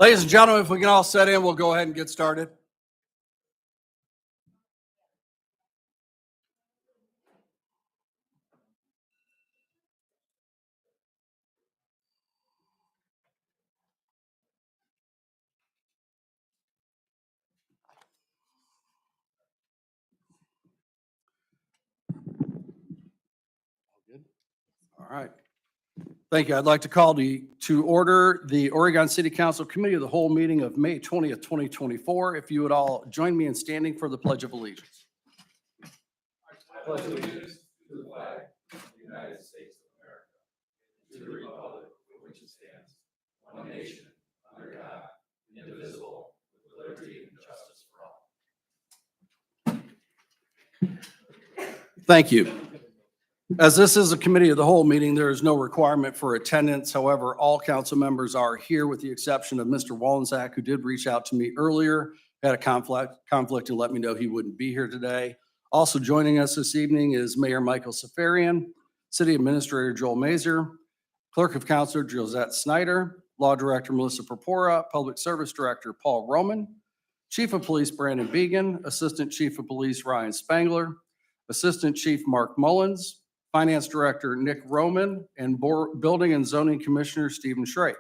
Ladies and gentlemen, if we can all set in, we'll go ahead and get started. All right. Thank you. I'd like to call to order the Oregon City Council Committee of the Whole meeting of May 20th, 2024. If you would all join me in standing for the Pledge of Allegiance. I pledge allegiance to the flag of the United States of America, to the republic for which it stands, one nation, under God, indivisible, with liberty and justice for all. Thank you. As this is a committee of the whole meeting, there is no requirement for attendance. However, all council members are here with the exception of Mr. Wallensack, who did reach out to me earlier, had a conflict and let me know he wouldn't be here today. Also joining us this evening is Mayor Michael Safarian, City Administrator Joel Mazer, Clerk of Council Josette Snyder, Law Director Melissa Purpura, Public Service Director Paul Roman, Chief of Police Brandon Began, Assistant Chief of Police Ryan Spangler, Assistant Chief Mark Mullins, Finance Director Nick Roman, and Building and Zoning Commissioner Stephen Schrate.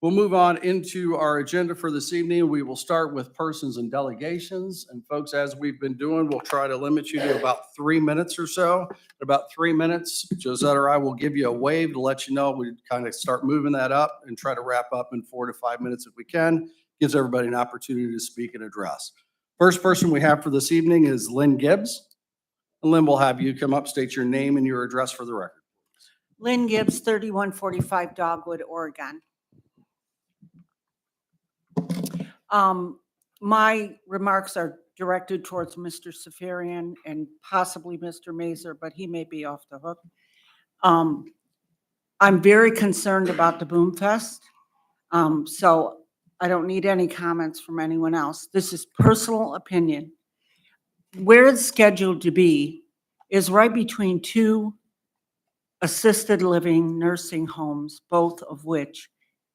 We'll move on into our agenda for this evening. We will start with persons and delegations. And folks, as we've been doing, we'll try to limit you to about 3 minutes or so. About 3 minutes, Josette or I will give you a wave to let you know. We kind of start moving that up and try to wrap up in 4 to 5 minutes if we can. Gives everybody an opportunity to speak and address. First person we have for this evening is Lynn Gibbs. Lynn, will have you come up, state your name and your address for the record. Lynn Gibbs, 3145 Dogwood, Oregon. My remarks are directed towards Mr. Safarian and possibly Mr. Mazer, but he may be off the hook. I'm very concerned about the Boom Fest, so I don't need any comments from anyone else. This is personal opinion. Where it's scheduled to be is right between two assisted living nursing homes, both of which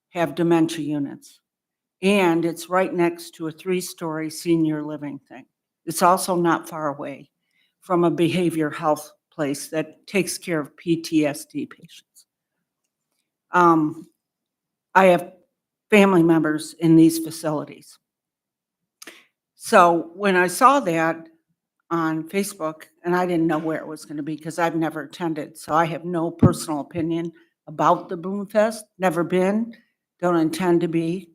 have dementia units. And it's right next to a 3-story senior living thing. It's also not far away from a behavioral health place that takes care of PTSD patients. I have family members in these facilities. So when I saw that on Facebook, and I didn't know where it was going to be because I've never attended, so I have no personal opinion about the Boom Fest, never been, don't intend to be,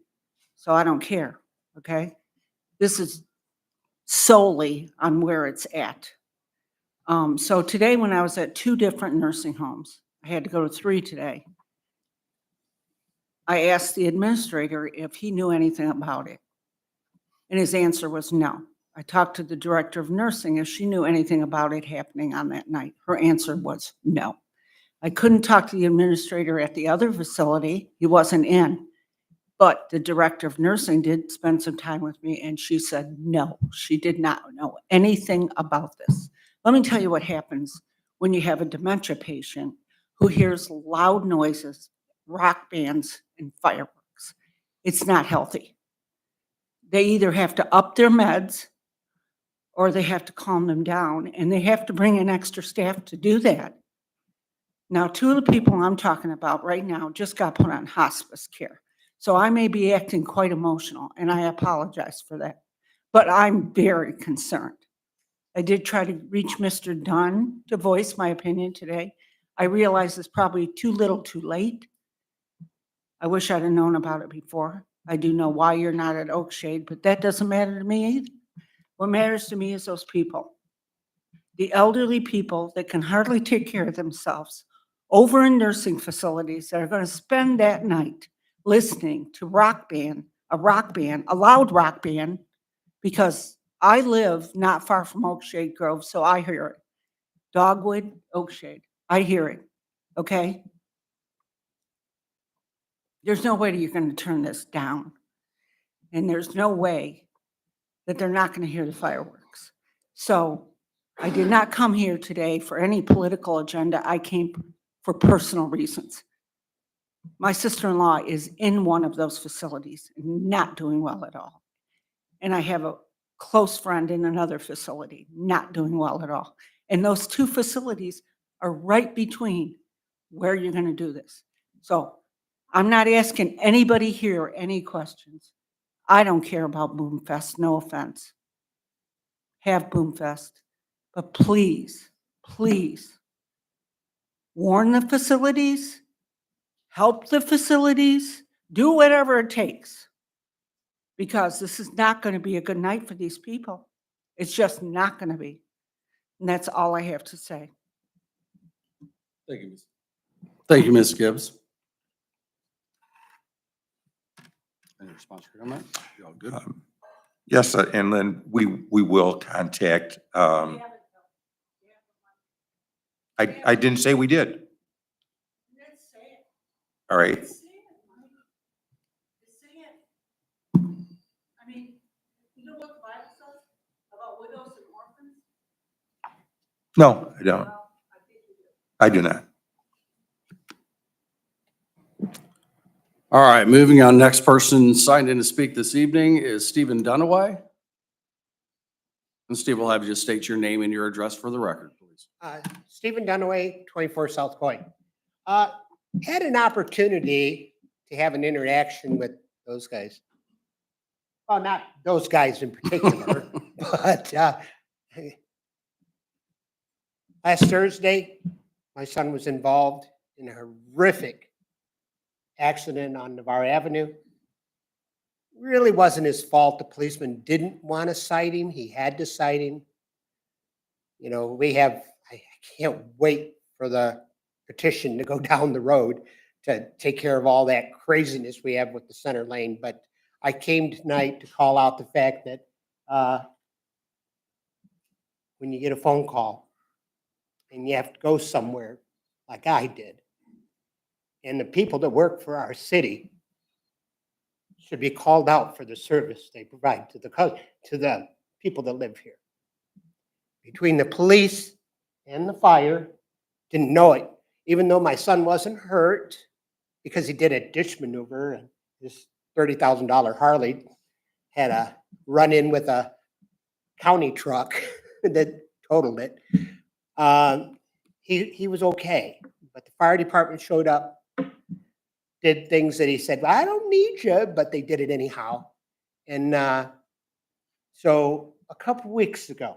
so I don't care, okay? This is solely on where it's at. So today when I was at 2 different nursing homes, I had to go to 3 today, I asked the administrator if he knew anything about it, and his answer was no. I talked to the director of nursing if she knew anything about it happening on that night. Her answer was no. I couldn't talk to the administrator at the other facility. He wasn't in. But the director of nursing did spend some time with me, and she said no, she did not know anything about this. Let me tell you what happens when you have a dementia patient who hears loud noises, rock bands, and fireworks. It's not healthy. They either have to up their meds or they have to calm them down, and they have to bring in extra staff to do that. Now, 2 of the people I'm talking about right now just got put on hospice care. So I may be acting quite emotional, and I apologize for that. But I'm very concerned. I did try to reach Mr. Dunn to voice my opinion today. I realize it's probably too little too late. I wish I'd have known about it before. I do know why you're not at Oakshade, but that doesn't matter to me either. What matters to me is those people, the elderly people that can hardly take care of themselves over in nursing facilities that are going to spend that night listening to a loud rock band, because I live not far from Oakshade Grove, so I hear it. Dogwood, Oakshade, I hear it, okay? There's no way that you're going to turn this down, and there's no way that they're not going to hear the fireworks. So I did not come here today for any political agenda. I came for personal reasons. My sister-in-law is in one of those facilities, not doing well at all. And I have a close friend in another facility, not doing well at all. And those two facilities are right between where you're going to do this. So I'm not asking anybody here any questions. I don't care about Boom Fest, no offense. Have Boom Fest, but please, please warn the facilities, help the facilities, do whatever it takes. Because this is not going to be a good night for these people. It's just not going to be. And that's all I have to say. Thank you, Ms. Thank you, Ms. Gibbs. Any response to your comment? You all good? Yes, and then we will contact, I didn't say we did. All right. I mean, you know what the Bible says about widows and orphans? No, I don't. Well, I think you do. I do not. All right, moving on. Next person signed in to speak this evening is Stephen Dunaway. And Steve, will have you just state your name and your address for the record, please. Stephen Dunaway, 24 South Coy. Had an opportunity to have an interaction with those guys. Well, not those guys in particular, but last Thursday, my son was involved in a horrific accident on Navarre Avenue. Really wasn't his fault. The policeman didn't want to cite him. He had to cite him. You know, I can't wait for the petition to go down the road to take care of all that craziness we have with the center lane. But I came tonight to call out the fact that when you get a phone call and you have to go somewhere like I did, and the people that work for our city should be called out for the service they provide to the people that live here. Between the police and the fire, didn't know it, even though my son wasn't hurt because he did a ditch maneuver and his $30,000 Harley had a run-in with a county truck that totaled it. He was okay, but the fire department showed up, did things that he said, well, I don't need you, but they did it anyhow. And so a couple weeks ago,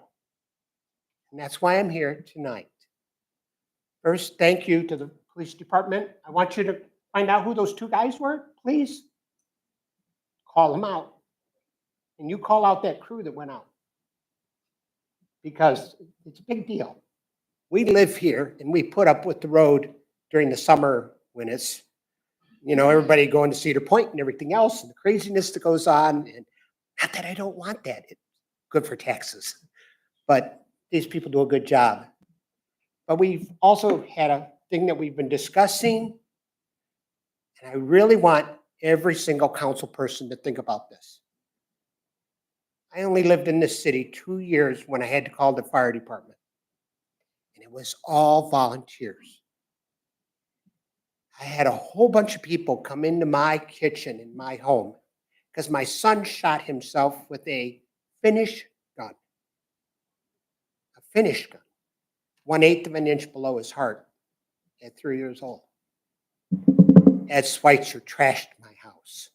and that's why I'm here tonight. First, thank you to the police department. I want you to find out who those two guys were, please. Call them out. And you call out that crew that went out. Because it's a big deal. We live here and we put up with the road during the summer when it's, you know, everybody going to Cedar Point and everything else and the craziness that goes on. And not that I don't want that. It's good for taxes. But these people do a good job. But we've also had a thing that we've been discussing. And I really want every single council person to think about this. I only lived in this city 2 years when I had to call the fire department. And it was all volunteers. I had a whole bunch of people come into my kitchen in my home because my son shot himself with a Finnish gun. A Finnish gun. 1/8 of an inch below his heart at 3 years old. Ed Schweitzer trashed my house.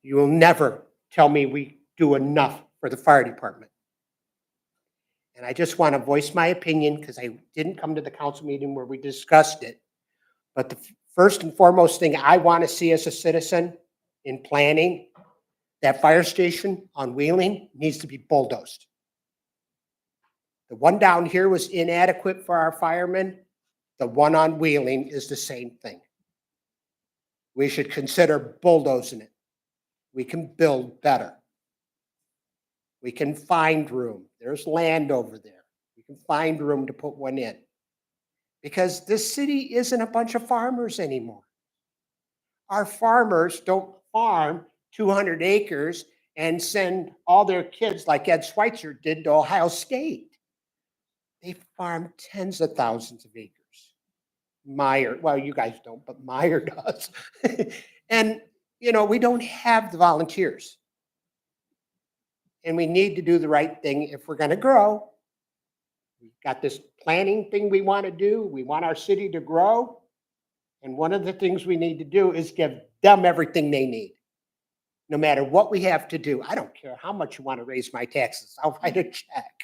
You will never tell me we do enough for the fire department. And I just want to voice my opinion because I didn't come to the council meeting where we discussed it. But the first and foremost thing I want to see as a citizen in planning, that fire station on Wheeling needs to be bulldozed. The one down here was inadequate for our firemen. The one on Wheeling is the same thing. We should consider bulldozing it. We can build better. We can find room. There's land over there. We can find room to put one in. Because this city isn't a bunch of farmers anymore. Our farmers don't farm 200 acres and send all their kids like Ed Schweitzer did to Ohio State. They farm tens of thousands of acres. Meyer, well, you guys don't, but Meyer does. And, you know, we don't have the volunteers. And we need to do the right thing if we're going to grow. We've got this planning thing we want to do. We want our city to grow. And one of the things we need to do is give them everything they need. No matter what we have to do. I don't care how much you want to raise my taxes. I'll write a check.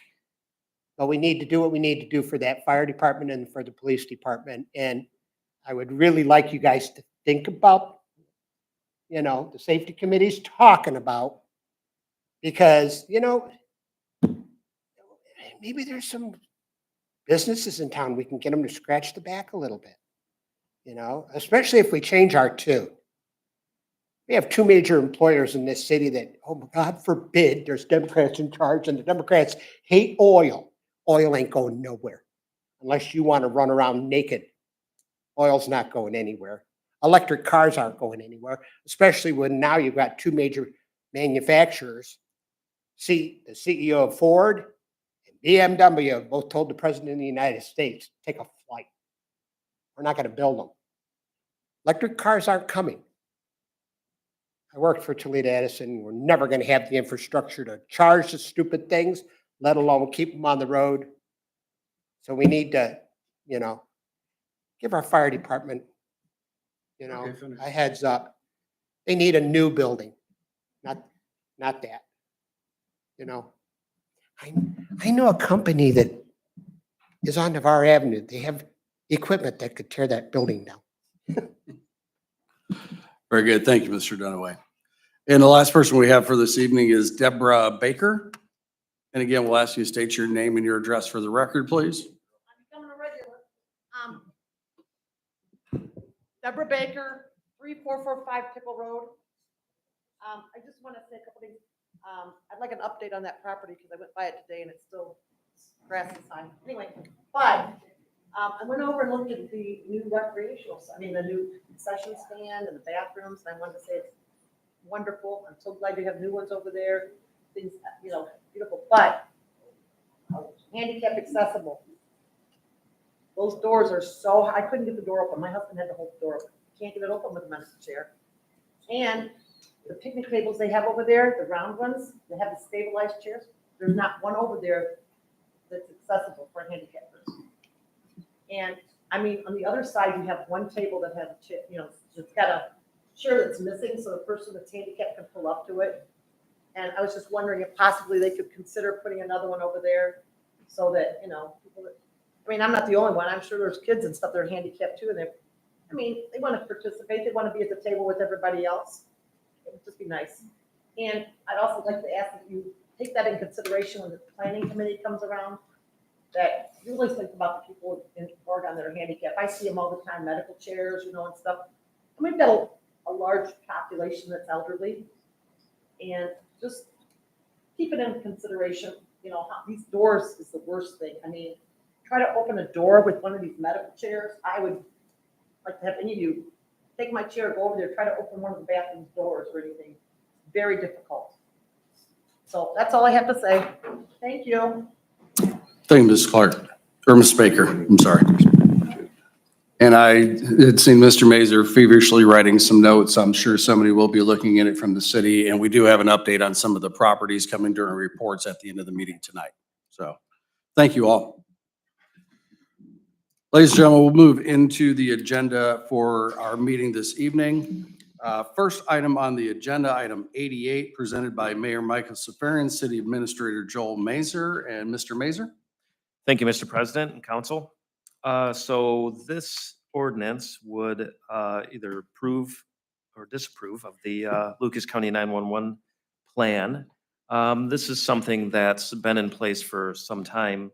But we need to do what we need to do for that fire department and for the police department. And I would really like you guys to think about, you know, the safety committee's talking about, because, you know, maybe there's some businesses in town, we can get them to scratch the back a little bit, you know, especially if we change our tune. We have two major employers in this city that, oh, God forbid, there's Democrats in charge, and the Democrats hate oil. Oil ain't going nowhere unless you want to run around naked. Oil's not going anywhere. Electric cars aren't going anywhere, especially when now you've got two major manufacturers. See, the CEO of Ford and BMW have both told the President of the United States, take a flight. We're not going to build them. Electric cars aren't coming. I worked for Toledo Edison. We're never going to have the infrastructure to charge the stupid things, let alone keep them on the road. So we need to, you know, give our fire department, you know, a heads up. They need a new building, not that. You know, I know a company that is on Navarre Avenue. They have equipment that could tear that building down. Very good. Thank you, Mr. Dunaway. And the last person we have for this evening is Deborah Baker. And again, we'll ask you to state your name and your address for the record, please. I'm becoming a regular. Deborah Baker, 3445 Pickle Road. I just want to say a couple things. I'd like an update on that property because I went by it today and it's still grass and sign. Anyway, but I went over and looked at the new the new concession stand and the bathrooms, and I wanted to say it's wonderful. I'm so glad you have new ones over there. Things, you know, beautiful, but handicap accessible. Those doors are so, I couldn't get the door open. My husband had to hold the door open. Can't get it open with a medical chair. And the picnic tables they have over there, the round ones, they have the stabilized chairs. There's not one over there that's accessible for a handicapped person. And I mean, on the other side, you have one table that has a chair, you know, it's got a chair that's missing, so the person that's handicapped can pull up to it. And I was just wondering if possibly they could consider putting another one over there so that, you know, people that, I mean, I'm not the only one. I'm sure there's kids and stuff that are handicapped too. And they want to participate. They want to be at the table with everybody else. It would just be nice. And I'd also like to ask that you take that in consideration when the planning committee comes around, that you really think about the people in Oregon that are handicapped. I see them all the time, medical chairs, you know, and stuff. And we've got a large population that's elderly. And just keep it in consideration, you know, how these doors is the worst thing. I mean, try to open a door with one of these medical chairs. I would like to have any of you take my chair, go over there, try to open one of the bathroom doors or anything. Very difficult. So that's all I have to say. Thank you. Thank you, Ms. Clark, or Ms. Baker, I'm sorry. And I had seen Mr. Mazur feverishly writing some notes. I'm sure somebody will be looking at it from the city. And we do have an update on some of the properties coming during reports at the end of the meeting tonight. So thank you all. Ladies and gentlemen, we'll move into the agenda for our meeting this evening. First item on the agenda, item 88, presented by Mayor Michael Safarian, City Administrator Joel Mazur. And Mr. Mazur? Thank you, Mr. President and Council. So this ordinance would either approve or disapprove of the Lucas County 911 plan. This is something that's been in place for some time,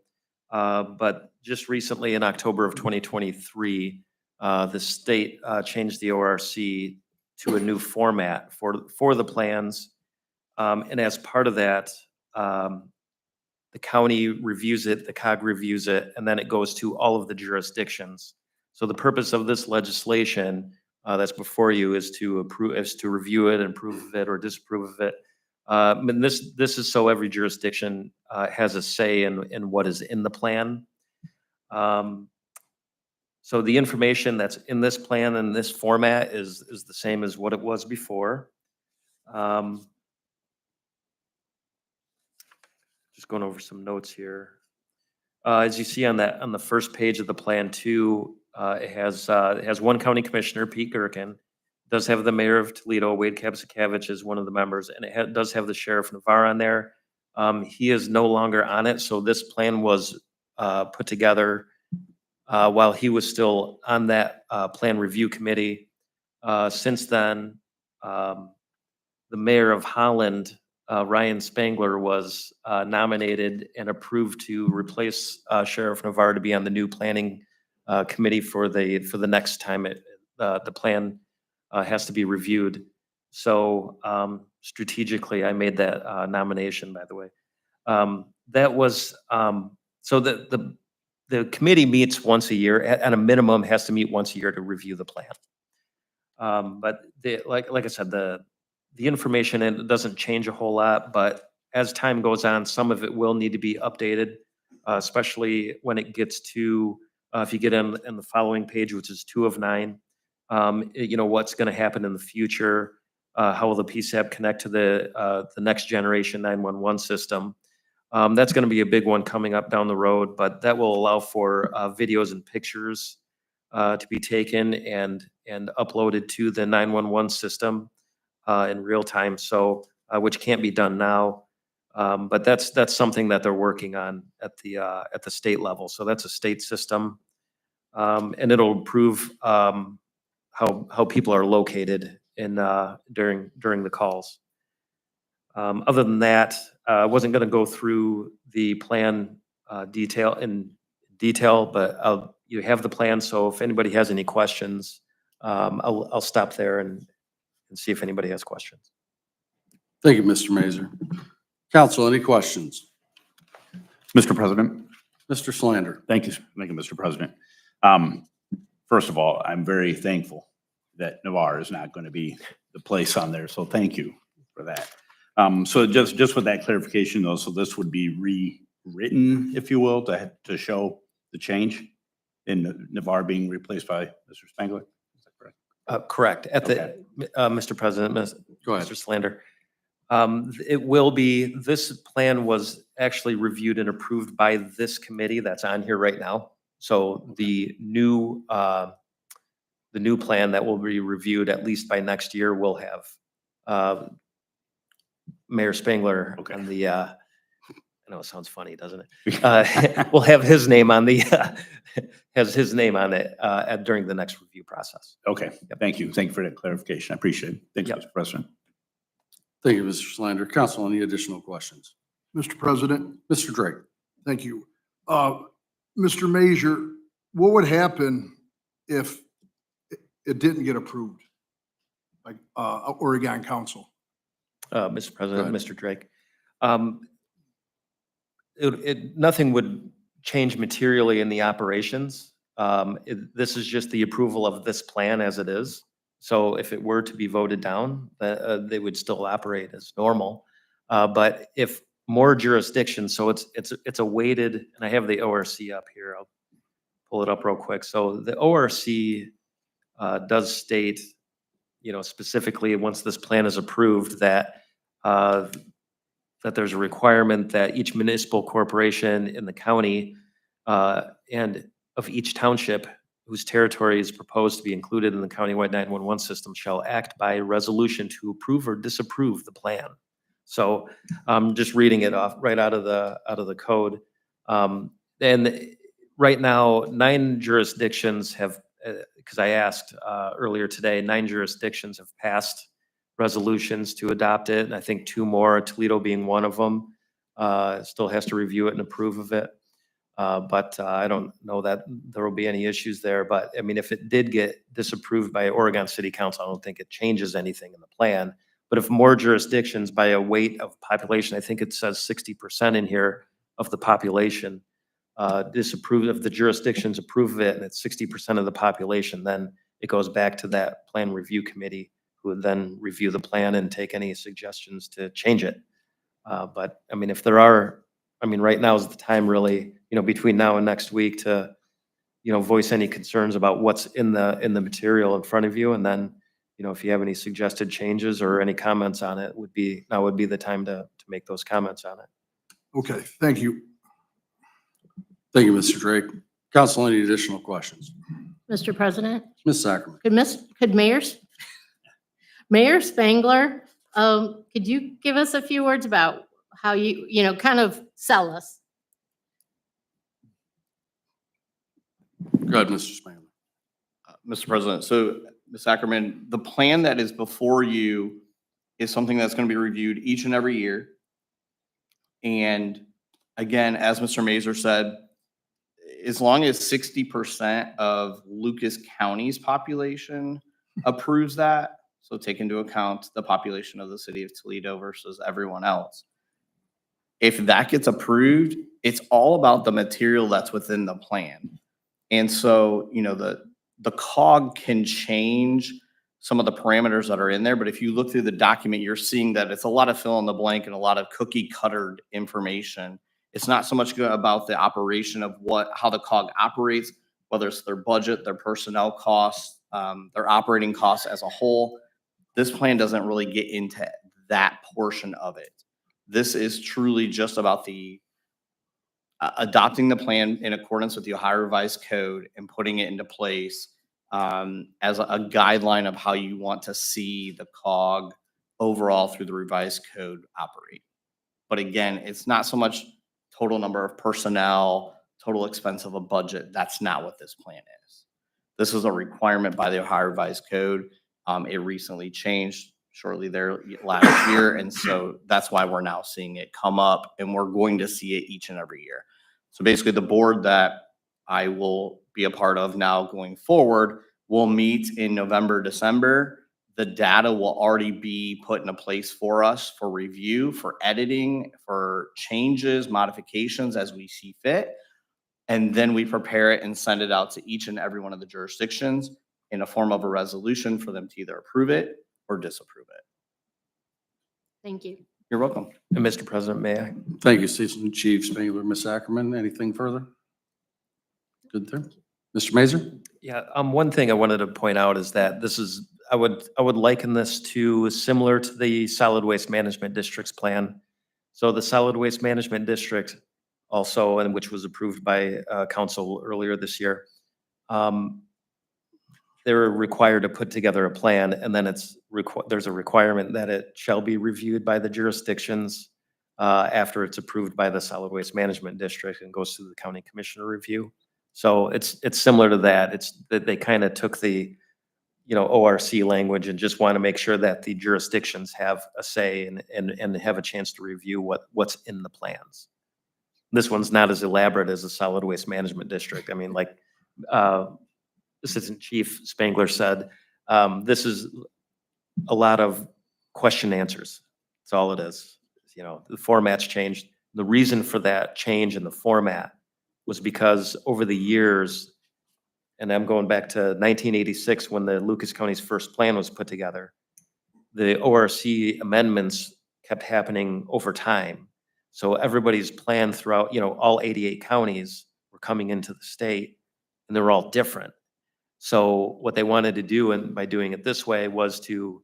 but just recently in October of 2023, the state changed the ORC to a new format for the plans. And as part of that, the county reviews it, the COG reviews it, and then it goes to all of the jurisdictions. So the purpose of this legislation that's before you is to review it and approve of it or disapprove of it. And this is so every jurisdiction has a say in what is in the plan. So the information that's in this plan and this format is the same as what it was before. Just going over some notes here. As you see on the first page of the plan too, it has one county commissioner, Pete Gerken. Does have the mayor of Toledo, Wade Kabzikevich, as one of the members, and it does have the sheriff Navarre on there. He is no longer on it, so this plan was put together while he was still on that plan review committee. Since then, the mayor of Holland, Ryan Spangler, was nominated and approved to replace Sheriff Navarre to be on the new planning committee for the next time the plan has to be reviewed. So strategically, I made that nomination, by the way. That was, so the committee meets once a year, at a minimum, has to meet once a year to review the plan. But like I said, the information, it doesn't change a whole lot, but as time goes on, some of it will need to be updated, especially when it gets to, if you get in the following page, which is 2 of 9, what's going to happen in the future, how will the PSAP connect to the next generation 911 system. That's going to be a big one coming up down the road, but that will allow for videos and pictures to be taken and uploaded to the 911 system in real time. So, which can't be done now, but that's something that they're working on at the state level. So that's a state system, and it'll improve how people are located during the calls. Other than that, I wasn't going to go through the plan in detail, but you have the plan. So if anybody has any questions, I'll stop there and see if anybody has questions. Thank you, Mr. Mazer. Council, any questions? Mr. President, Mr. Slander? thank you, Mr. President. First of all, I'm very thankful that Navarre is not going to be the place on there, so thank you for that. So just with that clarification though, so this would be rewritten, if you will, to show the change in Navarre being replaced by Mr. Spangler? Is that correct? Correct. Okay. Mr. President, Go ahead. Mr. Slander. It will be, this plan was actually reviewed and approved by this committee that's on here right now. So the new plan that will be reviewed at least by next year will have Mayor Spangler Okay. on the, I know it sounds funny, doesn't it? We'll have his name on the, has his name on it during the next review process. Okay, thank you. Thank you for that clarification. I appreciate it. Thank you, Yep. Mr. President. Thank you, Mr. Slander. Council, any additional questions? Mr. President, Mr. Drake? thank you. Mr. Mazer, what would happen if it didn't get approved? Like, Oregon Council? Mr. President, ahead. Mr. Drake. Nothing would change materially in the operations. This is just the approval of this plan as it is. So if it were to be voted down, they would still operate as normal. But if more jurisdictions, so it's a weighted, and I have the ORC up here. I'll pull it up real quick. So the ORC does state, specifically once this plan is approved, that there's a requirement that each municipal corporation in the county and of each township whose territory is proposed to be included in the countywide 911 system shall act by resolution to approve or disapprove the plan. So I'm just reading it off right out of the code. And right now, 9 jurisdictions have, because I asked earlier today, 9 jurisdictions have passed resolutions to adopt it. And I think 2 more, Toledo being one of them, still has to review it and approve of it. But I don't know that there will be any issues there. But I mean, if it did get disapproved by Oregon City Council, I don't think it changes anything in the plan. But if more jurisdictions by a weight of population, I think it says 60% in here of the population, disapprove of the jurisdictions approve of it, and it's 60% of the population, then it goes back to that plan review committee, who would then review the plan and take any suggestions to change it. But I mean, if there are, I mean, right now is the time really, between now and next week to voice any concerns about what's in the material in front of you. And then, if you have any suggested changes or any comments on it, now would be the time to make those comments on it. Okay, thank you. Thank you, Mr. Drake. Council, any additional questions? Mr. President, Ms. Sacrament? could Mayor Spangler, could you give us a few words about how you kind of sell us? Go ahead, Mr. Spangler. Mr. President, so Ms. Ackerman, the plan that is before you is something that's going to be reviewed each and every year. And again, as Mr. Mazer said, as long as 60% of Lucas County's population approves that, so take into account the population of the city of Toledo versus everyone else. If that gets approved, it's all about the material that's within the plan. And so, the COG can change some of the parameters that are in there, but if you look through the document, you're seeing that it's a lot of fill in the blank and a lot of cookie cuttered information. It's not so much about the operation of how the COG operates, whether it's their budget, their personnel costs, their operating costs as a whole. This plan doesn't really get into that portion of it. This is truly just about the adopting the plan in accordance with the Ohio Revised Code and putting it into place as a guideline of how you want to see the COG overall through the revised code operate. But again, it's not so much total number of personnel, total expense of a budget. That's not what this plan is. This is a requirement by the Ohio Revised Code. It recently changed shortly there last year. And so that's why we're now seeing it come up, and we're going to see it each and every year. So basically the board that I will be a part of now going forward will meet in November, December. The data will already be put into place for us for review, for editing, for changes, modifications as we see fit. And then we prepare it and send it out to each and every one of the jurisdictions in a form of a resolution for them to either approve it or disapprove it. Thank you. You're welcome. And Mr. President, may I? Thank you, Assistant Chief Spangler. Ms. Ackerman, anything further? Good there. Mr. Mazer? Yeah, one thing I wanted to point out is that I would liken this to similar to the Solid Waste Management District's plan. So the Solid Waste Management District also, and which was approved by council earlier this year, they're required to put together a plan, and then there's a requirement that it shall be reviewed by the jurisdictions after it's approved by the Solid Waste Management District and goes through the county commissioner review. So it's similar to that. It's that they kind of took the, ORC language and just want to make sure that the jurisdictions have a say and have a chance to review what's in the plans. This one's not as elaborate as the Solid Waste Management District. I mean, like Assistant Chief Spangler said, this is a lot of question answers. That's all it is. The format's changed. The reason for that change in the format was because over the years, and I'm going back to 1986 when the Lucas County's first plan was put together, the ORC amendments kept happening over time. So everybody's plan throughout, all 88 counties were coming into the state, and they were all different. So what they wanted to do, and by doing it this way, was to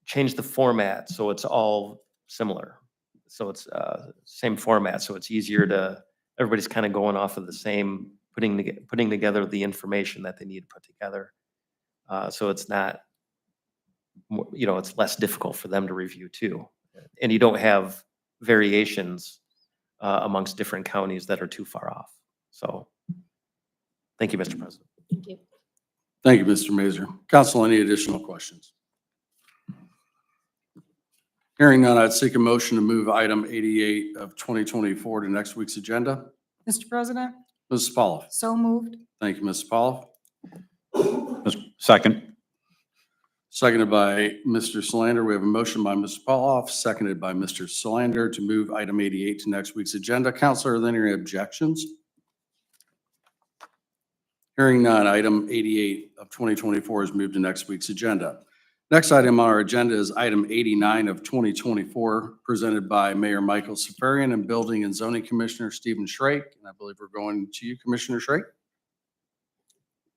change the format so it's all similar. So it's same format, so it's easier everybody's kind of going off of the same, putting together the information that they need to put together. So it's not, it's less difficult for them to review too. And you don't have variations amongst different counties that are too far off. So, thank you, Mr. President. Thank you. Thank you, Mr. Mazer. Council, any additional questions? Hearing none, I'd seek a motion to move item 88 of 2024 to next week's agenda. Mr. President, Mrs. Pauloff. so moved. Thank you, Mrs. Pauloff. Second. Seconded by Mr. Solander. We have a motion by Mrs. Pauloff, seconded by Mr. Solander to move item 88 to next week's agenda. Counselor, are there any objections? Hearing none, item 88 of 2024 is moved to next week's agenda. Next item on our agenda is item 89 of 2024, presented by Mayor Michael Safarian and Building and Zoning Commissioner Stephen Schrake. And I believe we're going to you, Commissioner Schrake.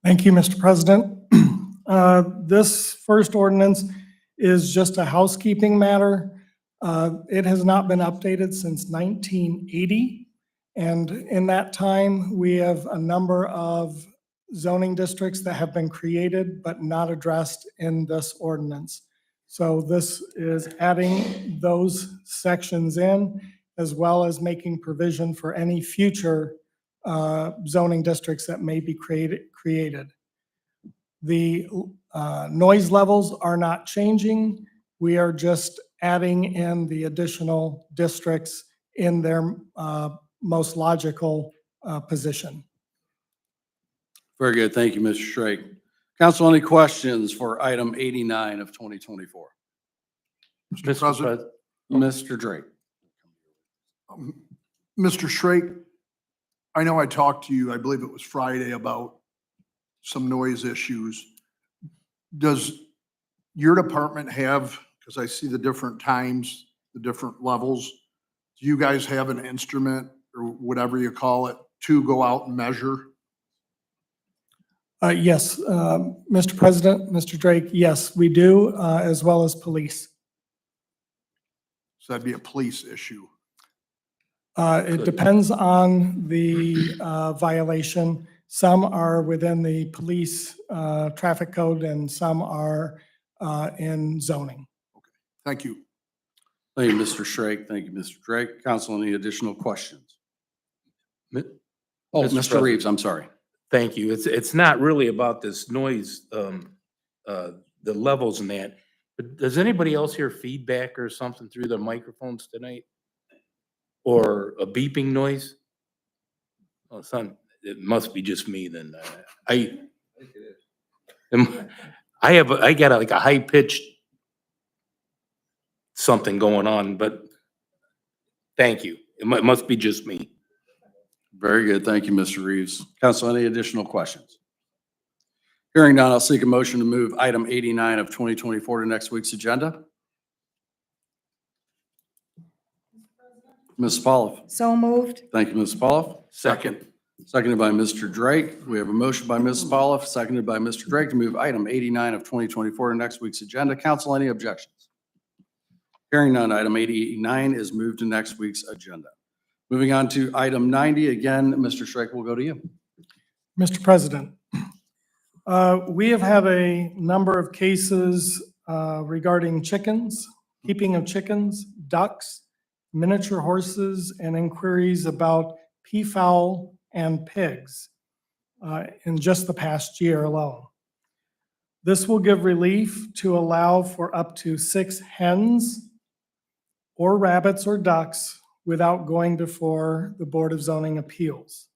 Thank you, Mr. President. This first ordinance is just a housekeeping matter. It has not been updated since 1980. And in that time, we have a number of zoning districts that have been created but not addressed in this ordinance. So this is adding those sections in, as well as making provision for any future zoning districts that may be created. The noise levels are not changing. We are just adding in the additional districts in their most logical position. Very good. Thank you, Mr. Schrake. Council, any questions for item 89 of 2024? Mr. President, Mr. Drake. Mr. Schrake, I know I talked to you, I believe it was Friday, about some noise issues. Does your department have, because I see the different times, the different levels, do you guys have an instrument or whatever you call it to go out and measure? Yes, Mr. President, Mr. Drake, yes, we do, as well as police. So that'd be a police issue. It depends on the violation. Some are within the police traffic code and some are in zoning. Thank you. Thank you, Mr. Schrake. Thank you, Mr. Drake. Council, any additional questions? Oh, Mr. Mr. President. Reeves, I'm sorry. Thank you. It's not really about this noise, the levels and that. But does anybody else hear feedback or something through the microphones tonight? Or a beeping noise? Oh, it must be just me then. I got like a high pitched something going on, but thank you. It must be just me. Very good. Thank you, Mr. Reeves. Council, any additional questions? Hearing none, I'll seek a motion to move item 89 of 2024 to next week's agenda. Ms. Polliff. So moved. Thank you, Ms. Polliff. Second. Seconded by Mr. Drake. We have a motion by Ms. Polliff, seconded by Mr. Drake to move item 89 of 2024 to next week's agenda. Council, any objections? Hearing none, item 89 is moved to next week's agenda. Moving on to item 90, again, Mr. Schrake, will go to you. Mr. President, we have had a number of cases regarding chickens, keeping of chickens, ducks, miniature horses, and inquiries about peafowl and pigs in just the past year alone. This will give relief to allow for up to 6 hens or rabbits or ducks without going before the Board of Zoning Appeals.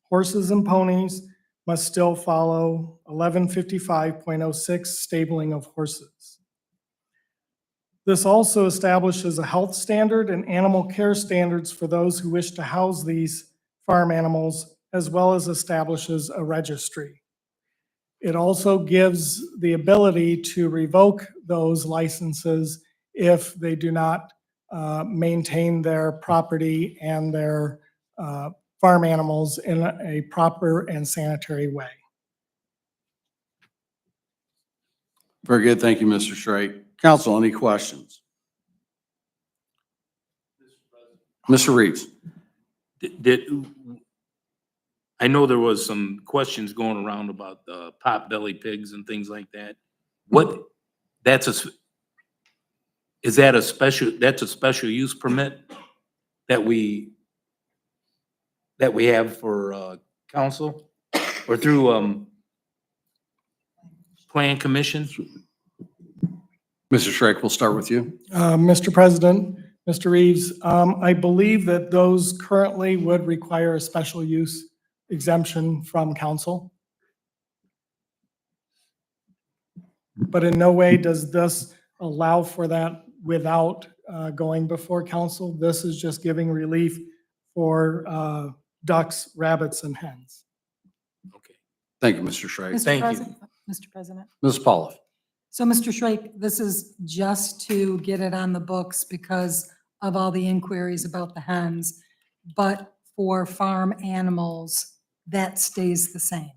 Horses and ponies must still follow 1155.06 stabling of horses. This also establishes a health standard and animal care standards for those who wish to house these farm animals, as well as establishes a registry. It also gives the ability to revoke those licenses if they do not maintain their property and their farm animals in a proper and sanitary way. Very good. Thank you, Mr. Schrake. Council, any questions? Mr. Reeves. I know there was some questions going around about the pot-belly pigs and things like that. Is that a special use permit that we have for council or through plan commission? Mr. Schrake, we'll start with you. Mr. President, Mr. Reeves, I believe that those currently would require a special use exemption from council. But in no way does this allow for that without going before council. This is just giving relief for ducks, rabbits, and hens. Okay. Thank you, Mr. Schrake. Mr. Thank you. President, Mr. President. Ms. Polliff. So, Mr. Shrake, this is just to get it on the books because of all the inquiries about the hens. But for farm animals, that stays the same.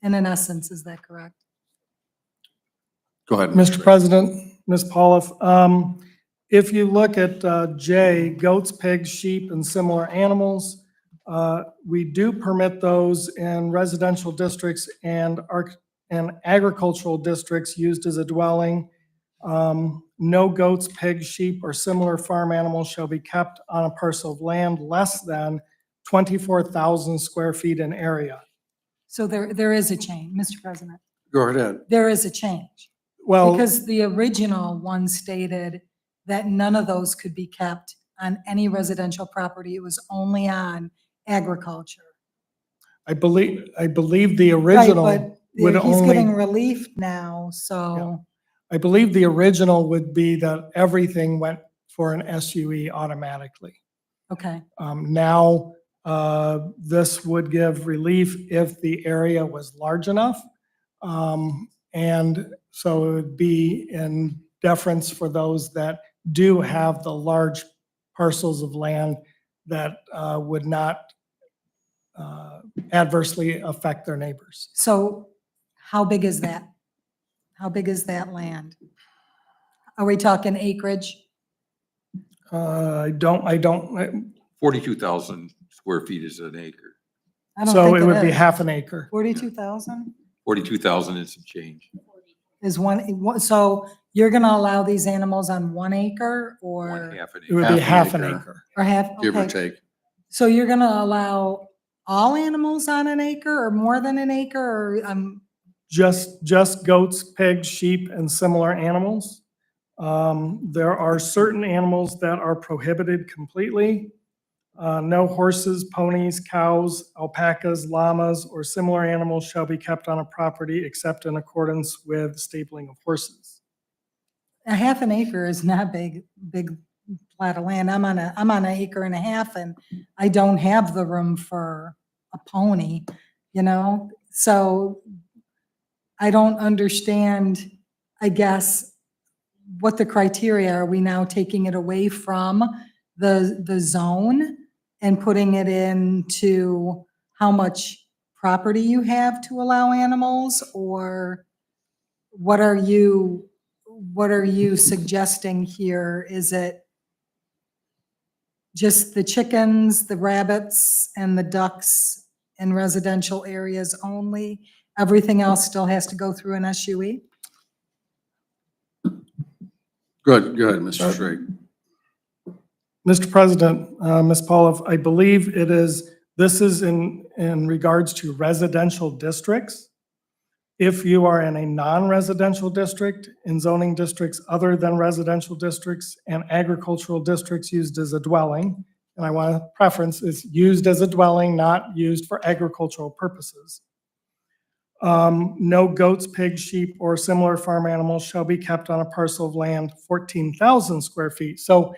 And in essence, is that correct? Go ahead. Mr. President, Ms. Pauloff, if you look at J, goats, pigs, sheep, and similar animals, we do permit those in residential districts and agricultural districts used as a dwelling. No goats, pigs, sheep, or similar farm animals shall be kept on a parcel of land less than 24,000 square feet in area. So there is a change, Mr. President. Go ahead. There is a change. Well, Because the original one stated that none of those could be kept on any residential property. It was only on agriculture. I believe the Right, original but would he's getting only, relief now, so, I believe the original would be that everything went for an SUE automatically. okay. Now, this would give relief if the area was large enough. And so it would be in deference for those that do have the large parcels of land that would not adversely affect their neighbors. So how big is that? How big is that land? Are we talking acreage? I don't, 42,000 square feet is an acre. I don't so think it would be is. half an acre. 42,000 42,000 and some change. is so you're gonna allow these animals on 1 acre One or, half an It would acre. be half an acre. or half? Give or Okay. take. So you're gonna allow all animals on an acre or more than an acre or, Just goats, pigs, sheep, and similar animals. There are certain animals that are prohibited completely. No horses, ponies, cows, alpacas, llamas, or similar animals shall be kept on a property except in accordance with stabling of horses. a half an acre is not big plot of land. I'm on an acre and a half and I don't have the room for a pony, So I don't understand, I guess, what the criteria, are we now taking it away from the zone and putting it into how much property you have to allow animals? Or what are you suggesting here? Is it just the chickens, the rabbits, and the ducks in residential areas only? Everything else still has to go through an SUE? Good, go ahead, Mr. Shrake. Mr. President, Ms. Pauloff, I believe this is in regards to residential districts. If you are in a non-residential district, in zoning districts other than residential districts and agricultural districts used as a dwelling, and I want to preference is used as a dwelling, not used for agricultural purposes. No goats, pigs, sheep, or similar farm animals shall be kept on a parcel of land 14,000 square feet. So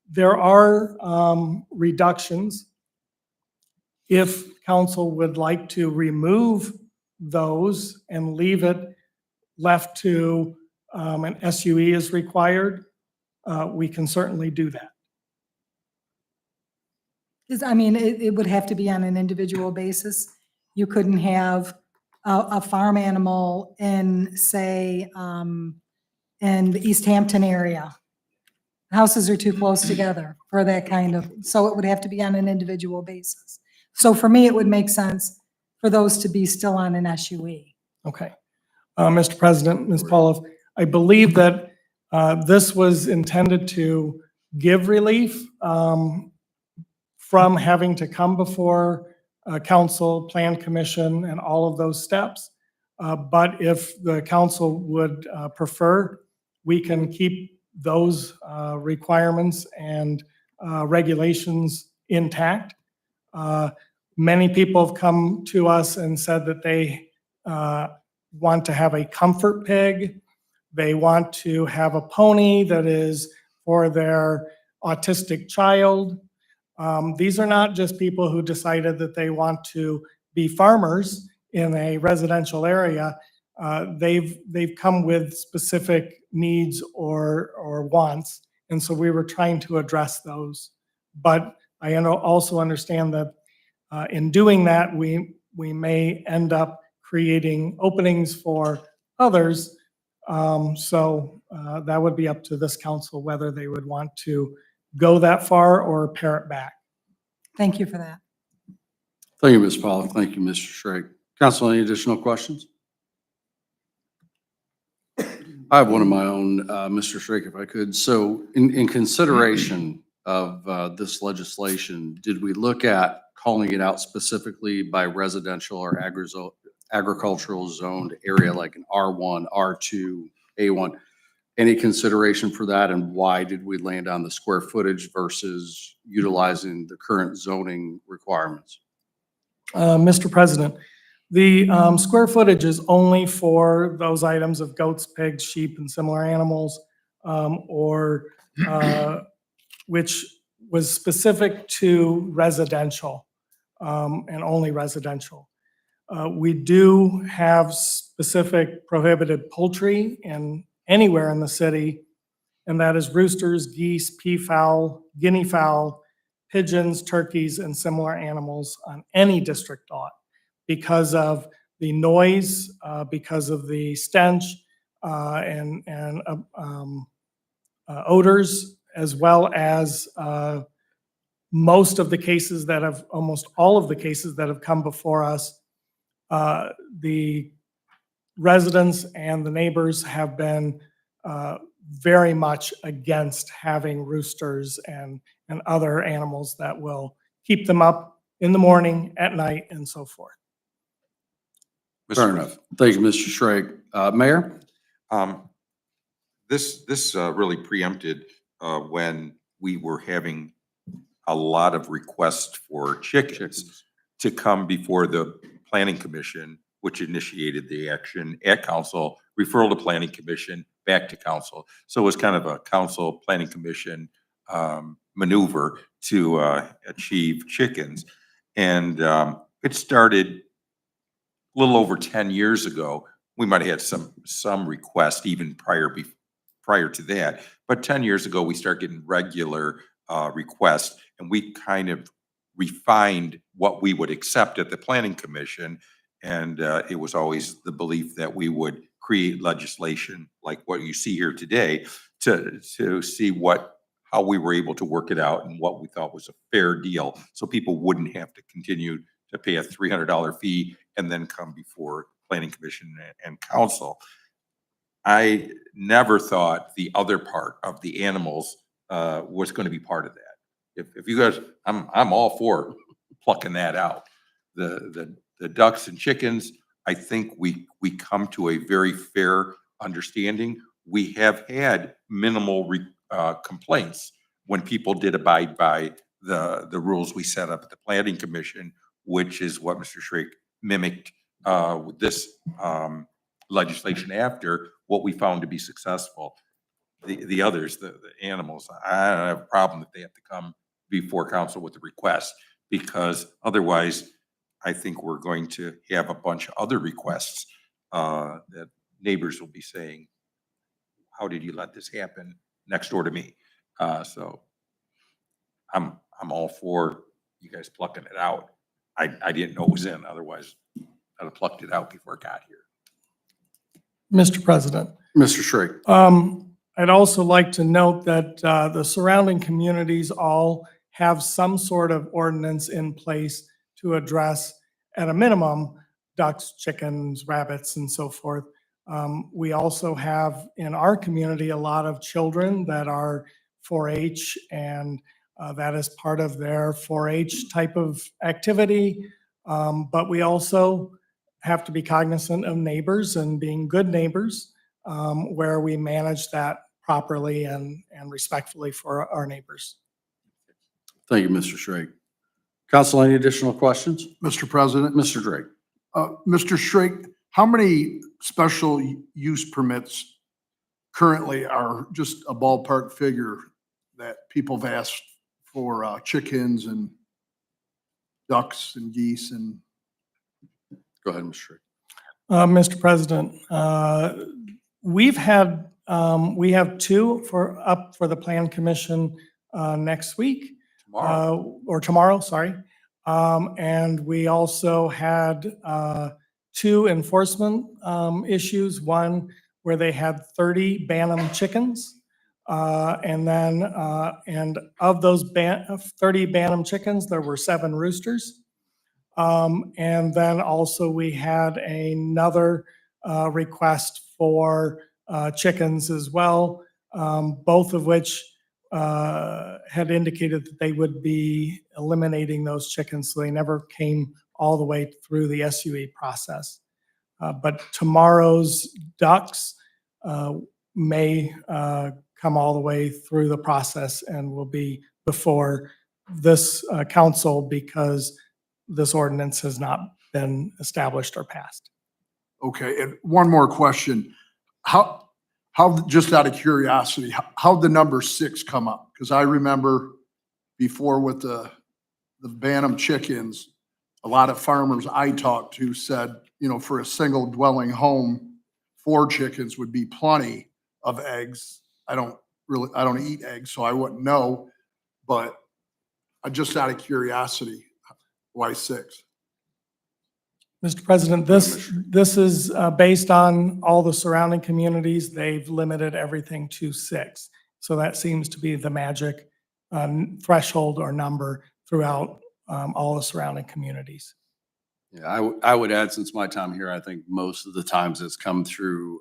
there are reductions. If council would like to remove those and leave it left to an SUE is required, we can certainly do that. Because, it would have to be on an individual basis. You couldn't have a farm animal in, say, in the East Hampton area. Houses are too close together for that so it would have to be on an individual basis. So for me, it would make sense for those to be still on an SUE. Okay. Mr. President, Ms. Pauloff, I believe that this was intended to give relief from having to come before council, plan commission, and all of those steps. But if the council would prefer, we can keep those requirements and regulations intact. Many people have come to us and said that they want to have a comfort pig. They want to have a pony that is for their autistic child. These are not just people who decided that they want to be farmers in a residential area. they've come with specific needs or wants. And so we were trying to address those. But I also understand that in doing that, we may end up creating openings for others. So that would be up to this council whether they would want to go that far or pare it back. Thank you for that. Thank you, Ms. Pollock. Thank you, Mr. Schrake. Council, any additional questions? I have one of my own, Mr. Schrake, if I could. So in consideration of this legislation, did we look at calling it out specifically by residential or agricultural zoned area like an R1, R2, A1? Any consideration for that, and why did we land on the square footage versus utilizing the current zoning requirements? Mr. President, the square footage is only for those items of goats, pigs, sheep, and similar animals, or which was specific to residential and only residential. We do have specific prohibited poultry in anywhere in the city, and that is roosters, geese, peafowl, guinea fowl, pigeons, turkeys, and similar animals on any district lot because of the noise, because of the stench, and odors, as well as most of the cases that have, almost all of the cases that have come before us, the residents and the neighbors have been very much against having roosters and other animals that will keep them up in the morning, at night, and so forth. Fair enough. Thank you, Mr. Schrake. Mayor? This really preempted when we were having a lot of requests for chickens to come before the planning commission, which initiated the action at council, referral to planning commission, back to council. So it was kind of a council planning commission maneuver to achieve chickens. And it started a little over 10 years ago. We might have had some requests even prior to that. But 10 years ago, we started getting regular requests, and we kind of refined what we would accept at the planning commission. And it was always the belief that we would create legislation like what you see here today to see how we were able to work it out and what we thought was a fair deal, so people wouldn't have to continue to pay a $300 fee and then come before planning commission and council. I never thought the other part of the animals was going to be part of that. If you guys, I'm all for plucking that out. The ducks and chickens, I think we come to a very fair understanding. We have had minimal complaints when people did abide by the rules we set up at the planning commission, which is what Mr. Schrake mimicked with this legislation after what we found to be successful. The others, the animals, I don't have a problem that they have to come before council with the request, because otherwise I think we're going to have a bunch of other requests that neighbors will be saying, how did you let this happen next door to me? So I'm all for you guys plucking it out. I didn't know it was in, otherwise I'd have plucked it out before it got here. Mr. President. Mr. Schrake. I'd also like to note that the surrounding communities all have some sort of ordinance in place to address, at a minimum, ducks, chickens, rabbits, and so forth. We also have in our community a lot of children that are 4-H, and that is part of their 4-H type of activity. But we also have to be cognizant of neighbors and being good neighbors, where we manage that properly and respectfully for our neighbors. Thank you, Mr. Schrake. Council, any additional questions? Mr. President, Mr. Drake. Mr. Schrake, how many special use permits currently are just a ballpark figure that people have asked for chickens and ducks and geese and? Go ahead, Mr. Schrake. Mr. President, we have two up for the Plan Commission next week. Or tomorrow, sorry. And we also had two enforcement issues. One where they had 30 Bantam chickens. And of those 30 Bantam chickens, there were 7 roosters. And then also we had another request for chickens as well, both of which had indicated that they would be eliminating those chickens, so they never came all the way through the SUE process. But tomorrow's ducks may come all the way through the process and will be before this council because this ordinance has not been established or passed. Okay, and one more question. How, just out of curiosity, how'd the number 6 come up? Because I remember before with the Bantam chickens, a lot of farmers I talked to said, you know, for a single dwelling home, 4 chickens would be plenty of eggs. I don't eat eggs, so I wouldn't know, but just out of curiosity, why 6? Mr. President, this is based on all the surrounding communities. They've limited everything to 6. So that seems to be the magic threshold or number throughout all the surrounding communities. Yeah, I would add, since my time here, I think most of the times it's come through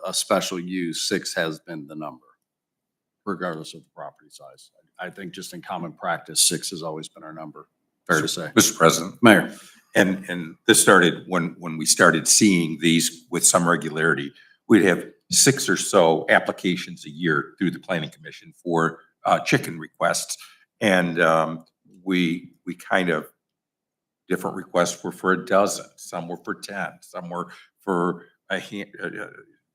a special use, 6 has been the number, regardless of the property size. I think just in common practice, 6 has always been our number. Fair to say. Mr. President. Mayor. And this started when we started seeing these with some regularity. We'd have 6 or so applications a year through the Planning Commission for chicken requests. And we kind of, different requests were for a dozen, some were for 10, some were for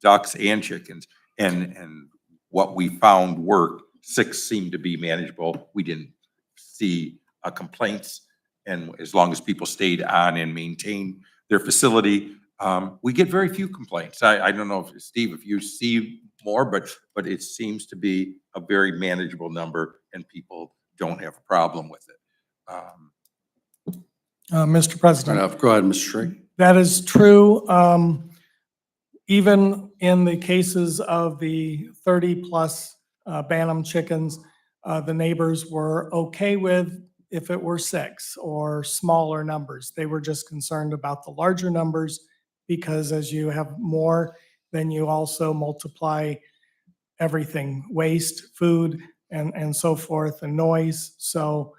ducks and chickens. And what we found worked. 6 seemed to be manageable. We didn't see complaints. And as long as people stayed on and maintained their facility, we get very few complaints. I don't know if, Steve, if you see more, but it seems to be a very manageable number and people don't have a problem with it. Mr. President. Go ahead, Mr. Shree. That is true. Even in the cases of the 30+ Bantam chickens, the neighbors were okay with if it were 6 or smaller numbers. They were just concerned about the larger numbers because as you have more, then you also multiply everything, waste, food, and so forth, and noise. So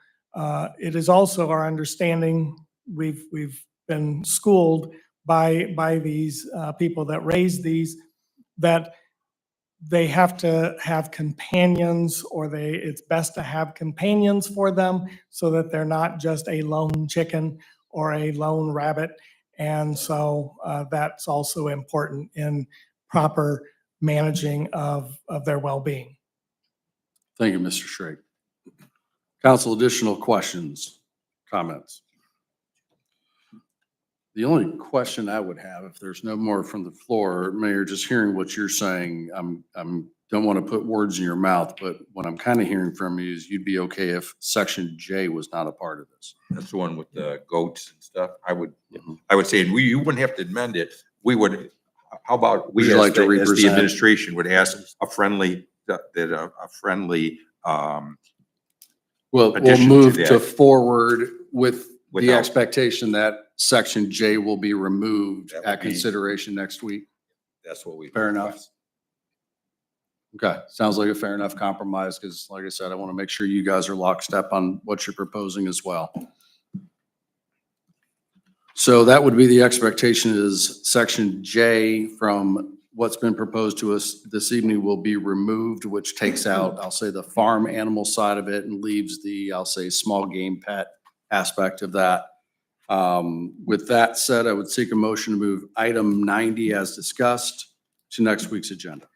it is also our understanding, we've been schooled by these people that raise these, that they have to have companions, or it's best to have companions for them so that they're not just a lone chicken or a lone rabbit. And so that's also important in proper managing of their well-being. Thank you, Mr. Shree. Council, additional questions, comments? The only question I would have, if there's no more from the floor, Mayor, just hearing what you're saying, don't want to put words in your mouth, but what I'm kind of hearing from you is you'd be okay if Section J was not a part of this. That's the one with the goats and stuff. I would say, and you wouldn't have to amend it. We would, how about Would we you like as to the represent? administration would ask a friendly, We'll addition to move that. to forward with the Without- expectation that Section J will be removed That would at be- consideration next week. That's what we. Fair enough. Okay, sounds like a fair enough compromise, because like I said, I want to make sure you guys are lockstep on what you're proposing as well. So that would be the expectation, is Section J from what's been proposed to us this evening will be removed, which takes out, I'll say, the farm animal side of it and leaves the, I'll say, small game pet aspect of that. With that said, I would seek a motion to move item 90 as discussed to next week's agenda.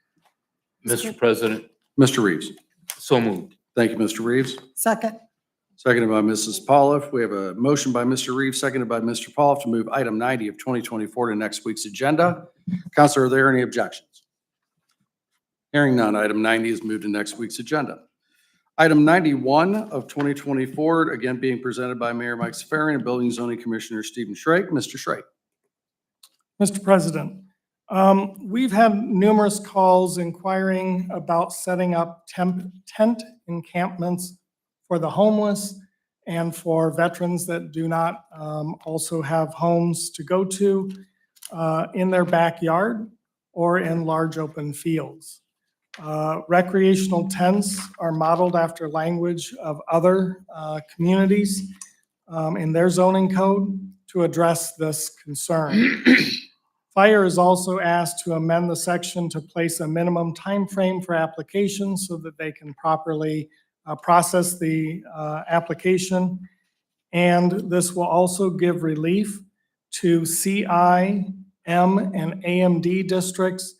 Mr. President, Mr. Reeves. so moved. Thank you, Mr. Reeves. Second. Seconded by Mrs. Pauloff. We have a motion by Mr. Reeves, seconded by Mr. Pauloff to move item 90 of 2024 to next week's agenda. Counselor, are there any objections? Hearing none, item 90 is moved to next week's agenda. Item 91 of 2024, again being presented by Mayor Mike Safarian and Building and Zoning Commissioner Stephen Schrake. Mr. Schrake. Mr. President, we've had numerous calls inquiring about setting up tent encampments for the homeless and for veterans that do not also have homes to go to in their backyard or in large open fields. Recreational tents are modeled after language of other communities in their zoning code to address this concern. Fire is also asked to amend the section to place a minimum time frame for applications so that they can properly process the application. And this will also give relief to CI, M, and AMD districts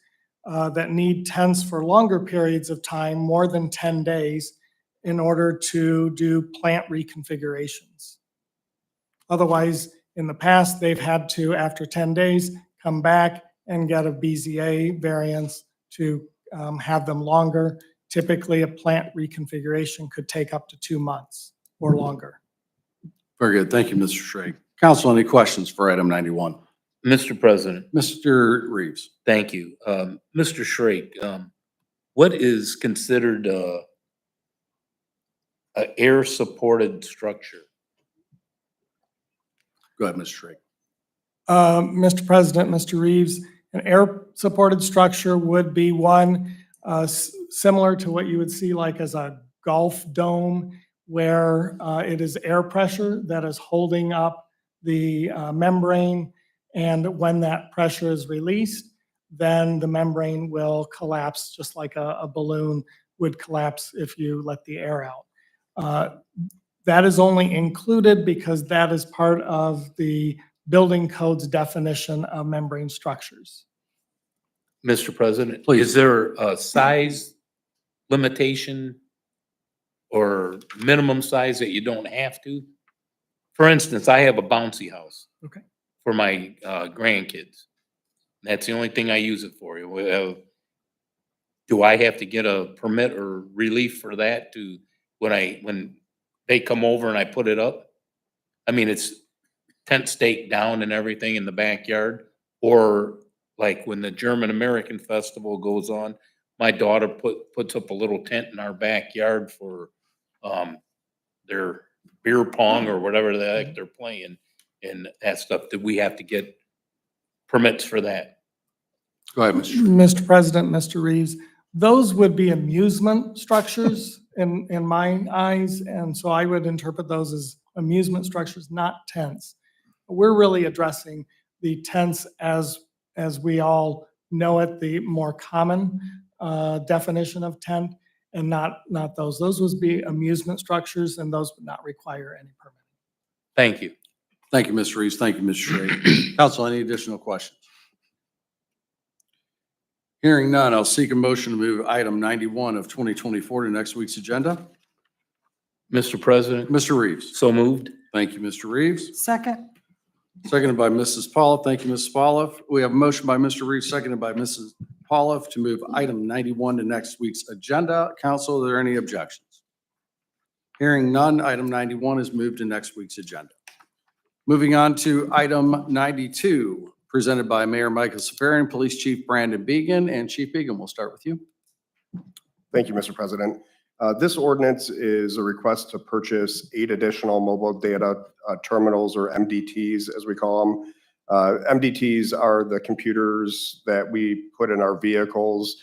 that need tents for longer periods of time, more than 10 days, in order to do plant reconfigurations. Otherwise, in the past, they've had to, after 10 days, come back and get a BZA variance to have them longer. Typically, a plant reconfiguration could take up to 2 months or longer. Very good. Thank you, Mr. Schrake. Council, any questions for item 91? Mr. President, Mr. Reeves. thank you. Mr. Schrake, what is considered a air-supported structure? Go ahead, Mr. Schrake. Mr. President, Mr. Reeves, an air-supported structure would be one similar to what you would see like as a golf dome, where it is air pressure that is holding up the membrane. And when that pressure is released, then the membrane will collapse, just like a balloon would collapse if you let the air out. That is only included because that is part of the building code's definition of membrane structures. Mr. President, Please. is there a size limitation or minimum size that you don't have to? For instance, I have a bouncy house. Okay. For my grandkids. That's the only thing I use it for. Do I have to get a permit or relief for that to, when they come over and I put it up? I mean, it's tent staked down and everything in the backyard, or like when the German American Festival goes on, my daughter puts up a little tent in our backyard for their beer pong or whatever the heck they're playing and that stuff. Do we have to get permits for that? Go ahead, Mr. Schrake. Mr. President, Mr. Reeves, those would be amusement structures in my eyes. And so I would interpret those as amusement structures, not tents. We're really addressing the tents as we all know it, the more common definition of tent, and not those. Those would be amusement structures, and those would not require any permit. Thank you. Thank you, Mr. Reeves. Thank you, Mr. Schrake. Council, any additional questions? Hearing none, I'll seek a motion to move item 91 of 2024 to next week's agenda. Mr. President, Mr. Reeves. so moved. Thank you, Mr. Reeves. Second, Seconded by Mrs. Pauloff. Thank you, Mrs. Pauloff. We have a motion by Mr. Reeves, seconded by Mrs. Pauloff to move item 91 to next week's agenda. Council, are there any objections? Hearing none, item 91 is moved to next week's agenda. Moving on to item 92, presented by Mayor Michael Safarian, Police Chief Brandon Began, and Chief Began, we'll start with you. Thank you, Mr. President. This ordinance is a request to purchase 8 additional mobile data terminals, or MDTs, as we call them. MDTs are the computers that we put in our vehicles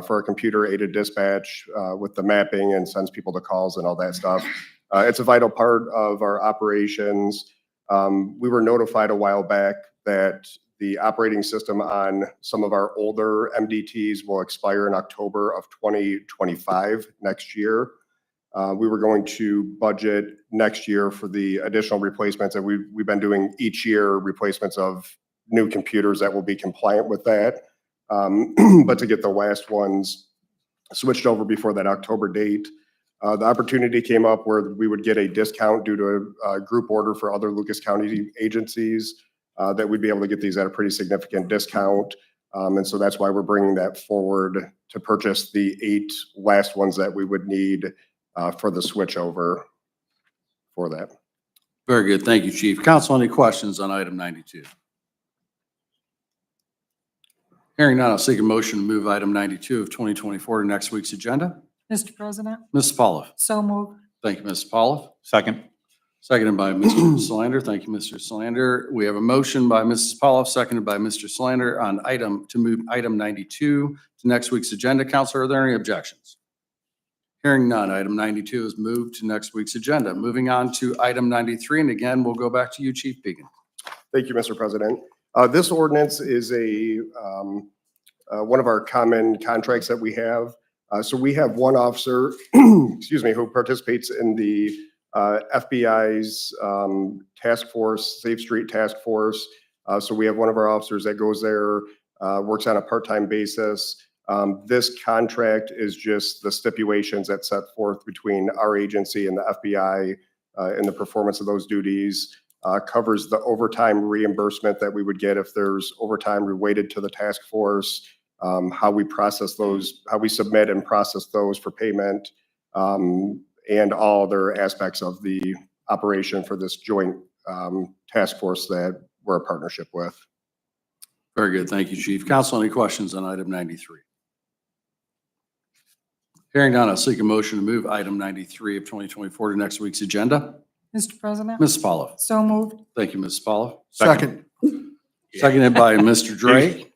for our computer-aided dispatch with the mapping and sends people to calls and all that stuff. It's a vital part of our operations. We were notified a while back that the operating system on some of our older MDTs will expire in October of 2025 next year. We were going to budget next year for the additional replacements that we've been doing each year, replacements of new computers that will be compliant with that. But to get the last ones switched over before that October date, The opportunity came up where we would get a discount due to a group order for other Lucas County agencies, that we'd be able to get these at a pretty significant discount. And so that's why we're bringing that forward to purchase the 8 last ones that we would need for the switch over for that. Very good. Thank you, Chief. Council, any questions on item 92? Hearing none, I'll seek a motion to move item 92 of 2024 to next week's agenda. Mr. President, Mrs. Pauloff. so moved. Thank you, Mrs. Pauloff. Second. Seconded by Mr. Solander. Thank you, Mr. Solander. We have a motion by Mrs. Pauloff, seconded by Mr. Solander on to move item 92 to next week's agenda. Counselor, are there any objections? Hearing none, item 92 is moved to next week's agenda. Moving on to item 93, and again, we'll go back to you, Chief Began. Thank you, Mr. President. This ordinance is one of our common contracts that we have. So we have one officer, excuse me, who participates in the FBI's task force, Safe Street Task Force. So we have one of our officers that goes there, works on a part-time basis. This contract is just the stipulations that set forth between our agency and the FBI in the performance of those duties. Covers the overtime reimbursement that we would get if there's overtime related to the task force, how we process those, how we submit and process those for payment, and all other aspects of the operation for this joint task force that we're a partnership with. Very good. Thank you, Chief. Council, any questions on item 93? Hearing none, I'll seek a motion to move item 93 of 2024 to next week's agenda. Mr. President, Mrs. Pauloff. so moved. Thank you, Mrs. Pauloff. Second. Seconded by Mr. Drake.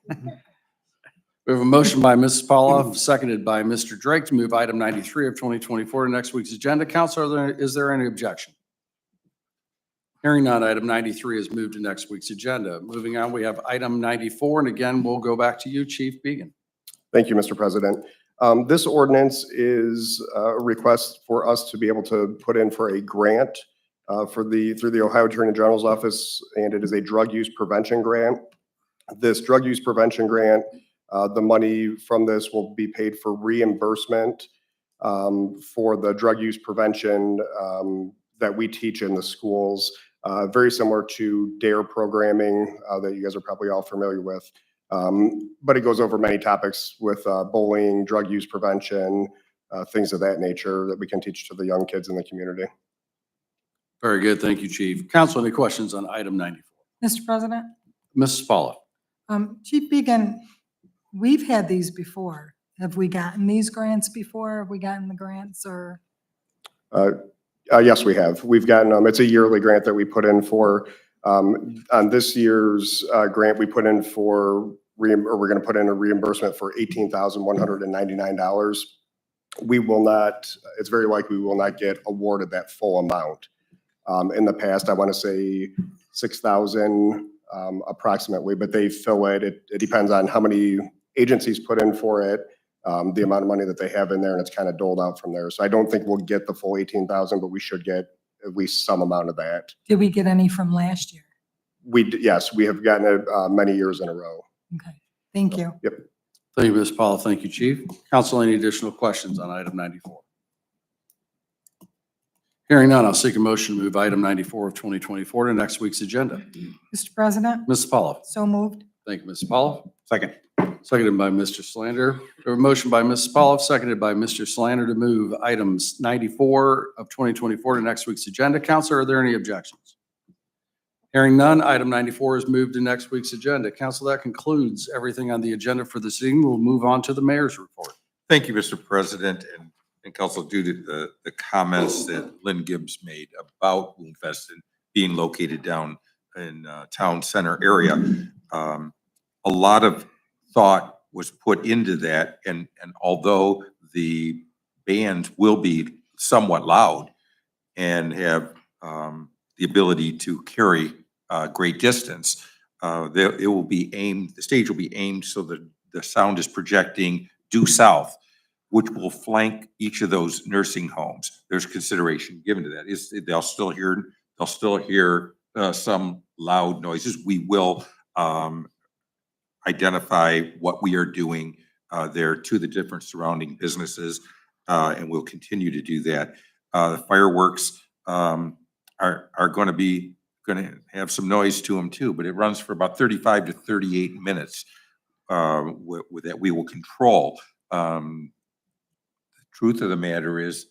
We have a motion by Mrs. Pauloff, seconded by Mr. Drake to move item 93 of 2024 to next week's agenda. Counselor, is there any objection? Hearing none, item 93 is moved to next week's agenda. Moving on, we have item 94, and again, we'll go back to you, Chief Began. Thank you, Mr. President. This ordinance is a request for us to be able to put in for a grant through the Ohio Attorney General's office, and it is a drug use prevention grant. This drug use prevention grant, the money from this will be paid for reimbursement for the drug use prevention that we teach in the schools, very similar to DARE programming that you guys are probably all familiar with. But it goes over many topics with bullying, drug use prevention, things of that nature that we can teach to the young kids in the community. Very good. Thank you, Chief. Council, any questions on item 94? Mr. President, Mrs. Pauloff. Chief Began, we've had these before. Have we gotten these grants before? Have we gotten the grants or? Yes, we have. We've gotten, it's a yearly grant that we put in for. On this year's grant, we put in for, we're going to put in a reimbursement for $18,199. We will not, it's very likely we will not get awarded that full amount. In the past, I want to say 6,000 approximately, but they fill it. It depends on how many agencies put in for it, the amount of money that they have in there, and it's kind of doled out from there. So I don't think we'll get the full 18,000, but we should get at least some amount of that. Did we get any from last year? Yes, we have gotten it many years in a row. Okay, thank you. Yep. Thank you, Ms. Pauloff. Thank you, Chief. Council, any additional questions on item 94? Hearing none, I'll seek a motion to move item 94 of 2024 to next week's agenda. Mr. President, Mrs. Pauloff. so moved. Thank you, Ms. Pauloff. Second. Seconded by Mr. Solander. We have a motion by Mrs. Pauloff, seconded by Mr. Solander to move items 94 of 2024 to next week's agenda. Counselor, are there any objections? Hearing none, item 94 is moved to next week's agenda. Council, that concludes everything on the agenda for this evening. We'll move on to the mayor's report. Thank you, Mr. President, and Council, due to the comments that Lynn Gibbs made about Woonfest and being located down in town center area, a lot of thought was put into that, and although the band will be somewhat loud and have the ability to carry great distance, it will be aimed, the stage will be aimed so that the sound is projecting due south, which will flank each of those nursing homes. There's consideration given to that. They'll still hear some loud noises. We will identify what we are doing there to the different surrounding businesses. and we'll continue to do that. The fireworks are going to have some noise to them too, but it runs for about 35 to 38 minutes with that we will control. The truth of the matter is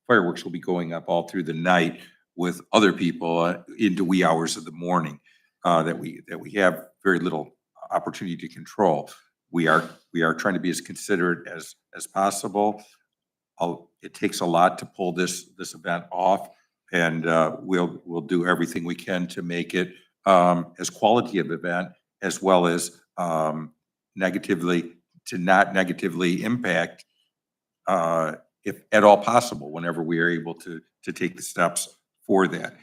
fireworks will be going up all through the night with other people into wee hours of the morning that we have very little opportunity to control. We are trying to be as considerate as possible. It takes a lot to pull this event off, and we'll do everything we can to make it as quality of event as well as not negatively impact, if at all possible, whenever we are able to take the steps for that.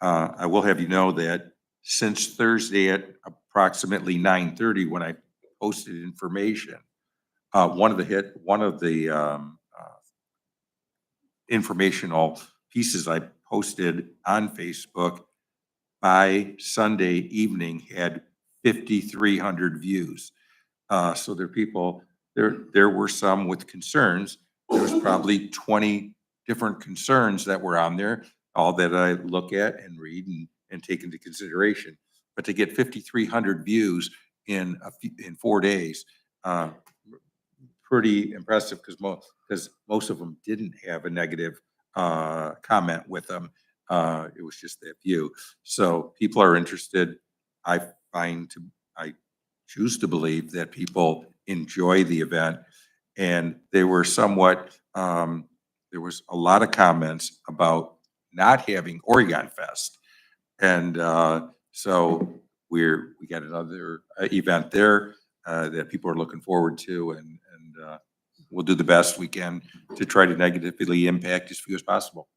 I will have you know that since Thursday at approximately 9:30, when I posted information, one of the informational pieces I posted on Facebook by Sunday evening had 5,300 views. So there were some with concerns. There was probably 20 different concerns that were on there, all that I look at and read and take into consideration. But to get 5,300 views in 4 days, pretty impressive, because most of them didn't have a negative comment with them. It was just that view. So people are interested. I choose to believe that people enjoy the event, and they were somewhat, there was a lot of comments about not having Oregon Fest. And so we got another event there that people are looking forward to, and we'll do the best we can to try to negatively impact as few as possible.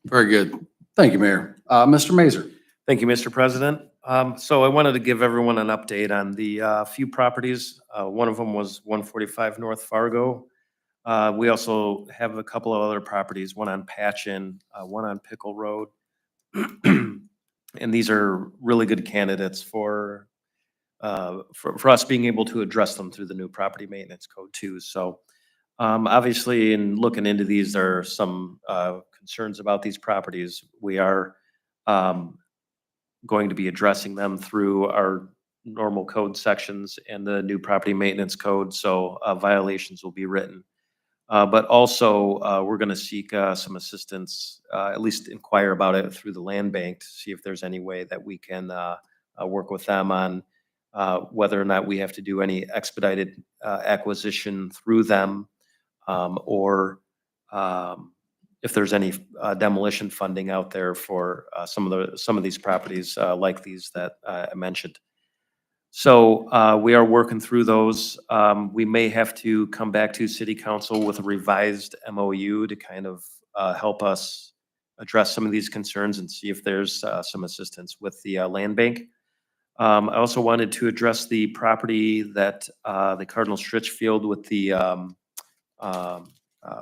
Very good. Thank you, Mayor. Mr. Mazer. Thank you, Mr. President. So I wanted to give everyone an update on the few properties. One of them was 145 North Fargo. We also have a couple of other properties, one on Patchen, one on Pickle Road. And these are really good candidates for us being able to address them through the new property maintenance code too. So obviously, in looking into these, there are some concerns about these properties. We are going to be addressing them through our normal code sections and the new property maintenance code. So violations will be written. But also, we're going to seek some assistance, at least inquire about it through the land bank to see if there's any way that we can work with them on whether or not we have to do any expedited acquisition through them, or if there's any demolition funding out there for some of these properties like these that I mentioned. So we are working through those. We may have to come back to City Council with a revised MOU to kind of help us address some of these concerns and see if there's some assistance with the land bank. I also wanted to address the property that the Cardinal Stritch field with the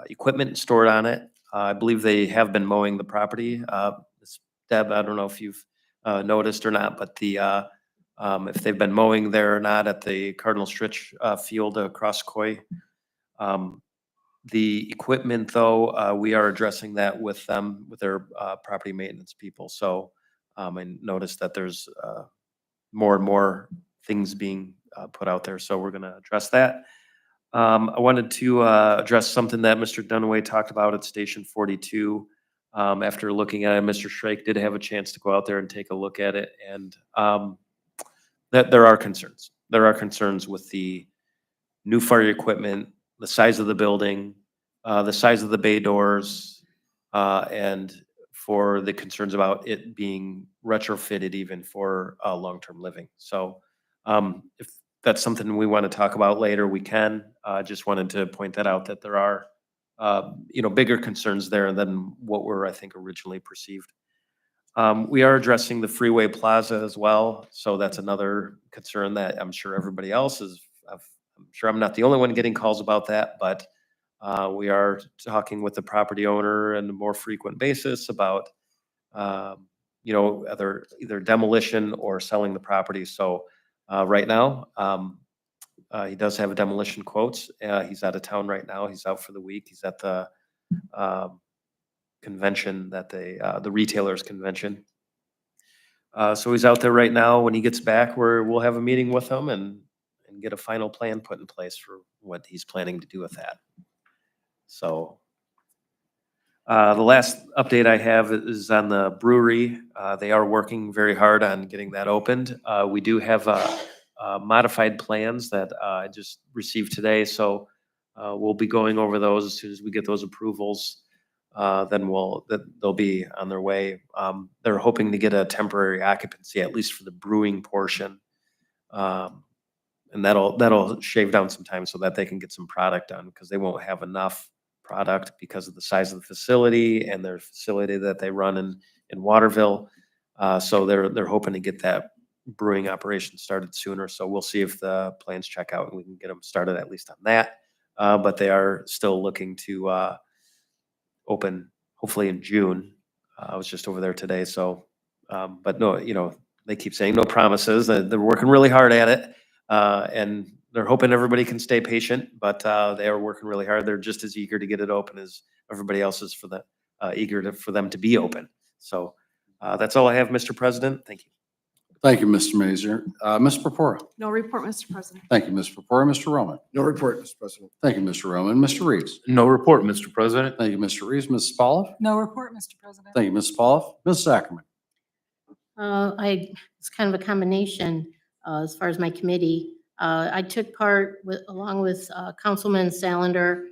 equipment stored on it. I believe they have been mowing the property. Deb, I don't know if you've noticed or not, but if they've been mowing there or not at the Cardinal Stritch field across Coy. The equipment, though, we are addressing that with them, with their property maintenance people. So I noticed that there's more and more things being put out there. So we're going to address that. I wanted to address something that Mr. Dunaway talked about at Station 42. After looking at it, Mr. Shrake did have a chance to go out there and take a look at it. And that there are concerns. There are concerns with the new fire equipment, the size of the building, the size of the bay doors, and for the concerns about it being retrofitted even for long-term living. So if that's something we want to talk about later, we can. Just wanted to point that out, that there are bigger concerns there than what were, I think, originally perceived. We are addressing the Freeway Plaza as well. So that's another concern that I'm sure everybody else is. I'm sure I'm not the only one getting calls about that, but we are talking with the property owner on a more frequent basis about, either demolition or selling the property. So right now, He does have a demolition quotes. He's out of town right now. He's out for the week. He's at the convention that the retailers convention. So he's out there right now. When he gets back, we'll have a meeting with him and get a final plan put in place for what he's planning to do with that. So the last update I have is on the brewery. They are working very hard on getting that opened. We do have modified plans that I just received today, so we'll be going over those as soon as we get those approvals. Then they'll be on their way. They're hoping to get a temporary occupancy, at least for the brewing portion. And that'll shave down some time so that they can get some product done, because they won't have enough product because of the size of the facility and their facility that they run in Waterville. So they're hoping to get that brewing operation started sooner. So we'll see if the plans check out and we can get them started at least on that. But they are still looking to open hopefully in June. I was just over there today. So, but no, they keep saying no promises. They're working really hard at it. And they're hoping everybody can stay patient, but they are working really hard. They're just as eager to get it open as everybody else is for them to be open. So that's all I have, Mr. President. Thank you. Thank you, Mr. Mazer. Ms. Purpura. No report, Mr. President. Thank you, Ms. Purpura. Mr. Roman. No report, Mr. President. Thank you, Mr. Roman. Mr. Reeves. No report, Mr. President. Thank you, Mr. Reeves. Ms. Spaloff. No report, Mr. President. Thank you, Ms. Spaloff. Ms. Ackerman. It's kind of a combination as far as my committee. I took part along with Councilman Salander,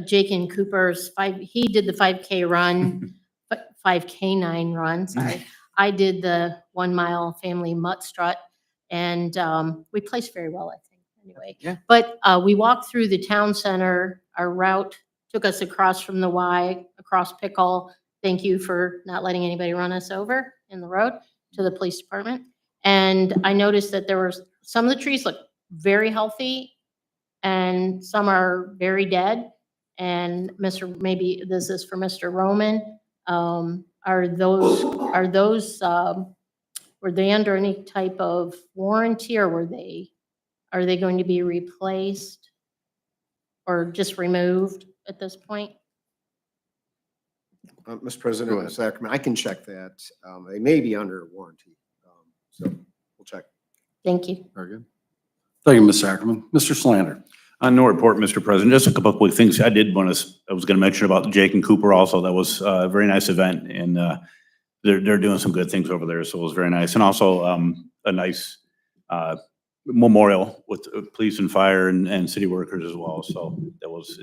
Jake and Cooper's he did the 5K run, 5K9 run, sorry. I did the 1 mile family mutt strut, and we placed very well, I think, anyway. Yeah. But we walked through the town center. Our route took us across from the Y, across Pickle. Thank you for not letting anybody run us over in the road, to the police department. And I noticed that there were some of the trees look very healthy and some are very dead. And maybe this is for Mr. Roman. Were they under any type of warranty, or are they going to be replaced or just removed at this point? Mr. President, Ms. Ackerman, I can check that. They may be under warranty. So we'll check. Thank you. Very good. Thank you, Ms. Ackerman. Mr. Slander. No report, Mr. President. Just a couple of quick things. I was going to mention about Jake and Cooper also. That was a very nice event, and they're doing some good things over there. So it was very nice. And also a nice memorial with police and fire and city workers as well. So it was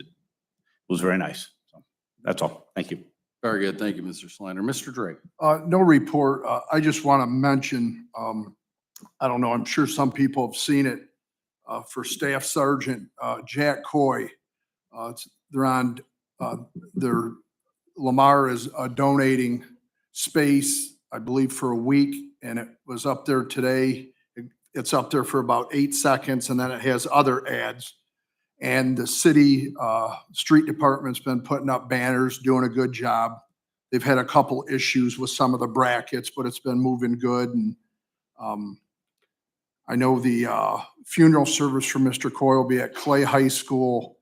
very nice. So that's all. Thank you. Very good. Thank you, Mr. Slander. Mr. Drake. No report. I just want to mention, I don't know, I'm sure some people have seen it, for Staff Sergeant Jack Coy. Lamar is donating space, I believe, for a week, and it was up there today. It's up there for about 8 seconds, and then it has other ads. And the city street department's been putting up banners, doing a good job. They've had a couple issues with some of the brackets, but it's been moving good. And I know the funeral service for Mr. Coy will be at Clay High School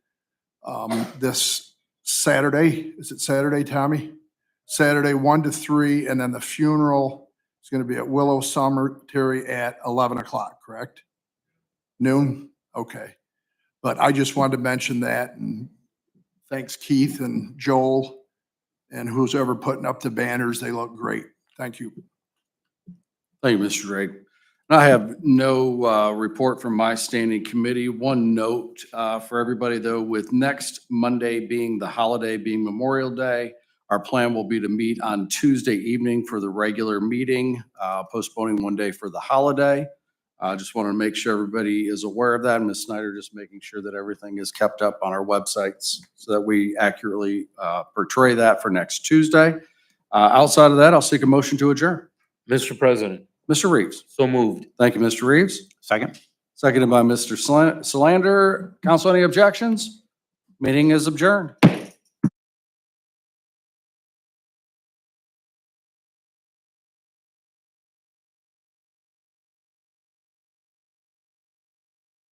this Saturday. Is it Saturday, Tommy? Saturday, 1 to 3, and then the funeral is going to be at Willow Cemetery at 11 o'clock, correct? Noon? Okay. But I just wanted to mention that, and thanks Keith and Joel and who's ever putting up the banners. They look great. Thank you. Thank you, Mr. Drake. I have no report from my standing committee. One note for everybody, though, with next Monday being the holiday, being Memorial Day, our plan will be to meet on Tuesday evening for the regular meeting, postponing one day for the holiday. I just want to make sure everybody is aware of that. Ms. Snyder just making sure that everything is kept up on our websites so that we accurately portray that for next Tuesday. Outside of that, I'll seek a motion to adjourn. Mr. President. Mr. Reeves. So moved. Thank you, Mr. Reeves. Second. Seconded by Mr. Slander. Council, any objections? Meeting is adjourned.